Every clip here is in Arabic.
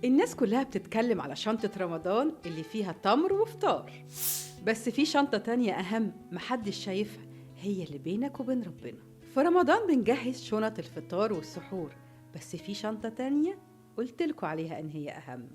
الناس كلها بتتكلم على شنطة رمضان اللي فيها تمر وفطار، بس في شنطة تانية أهم محدش شايفها، هي اللي بينك وبين ربنا. في رمضان بنجهز شنط الفطار والسحور، بس في شنطة تانية قلتلكوا عليها إن هي أهم،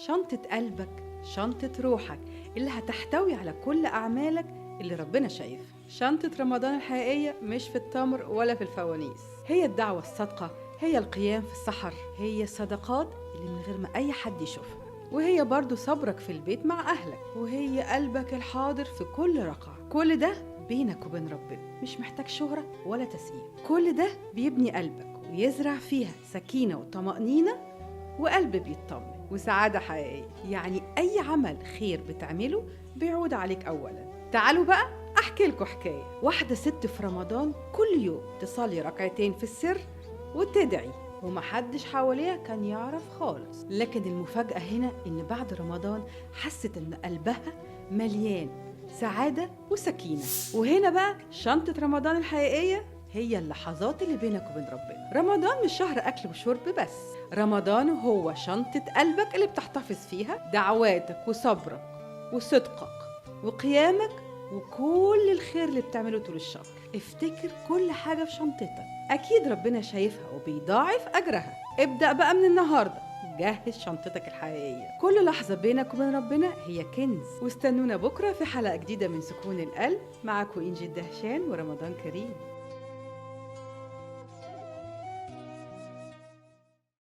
شنطة قلبك، شنطة روحك اللي هتحتوي على كل أعمالك اللي ربنا شايفها. شنطة رمضان الحقيقية مش في التمر ولا في الفوانيس، هي الدعوة الصادقة، هي القيام في السحر، هي الصدقات اللي من غير ما أي حد يشوفها، وهي برضو صبرك في البيت مع أهلك، وهي قلبك الحاضر في كل ركعة. كل ده بينك وبين ربنا، مش محتاج شهرة ولا تسقيف. كل ده بيبني قلبك ويزرع فيها سكينة وطمأنينة وقلب بيطمن وسعادة حقيقية. يعني أي عمل خير بتعمله بيعود عليك أولا. تعالوا بقى أحكي لكم حكاية. واحدة ست في رمضان كل يوم تصلي ركعتين في السر وتدعي، ومحدش حواليها كان يعرف خالص. لكن المفاجأة هنا إن بعد رمضان حست إن قلبها مليان سعادة وسكينة. وهنا بقى شنطة رمضان الحقيقية هي اللحظات اللي بينك وبين ربنا. رمضان مش شهر أكل وشرب بس، رمضان هو شنطة قلبك اللي بتحتفظ فيها دعواتك وصبرك وصدقك وقيامك وكل الخير اللي بتعمله طول الشهر. افتكر كل حاجة في شنطتك، أكيد ربنا شايفها وبيضاعف أجرها. ابدأ بقى من النهاردة، جهز شنطتك الحقيقية. كل لحظة بينك وبين ربنا هي كنز. واستنونا بكرة في حلقة جديدة من سكون القلب. معكم إنجي الدهشان، ورمضان كريم.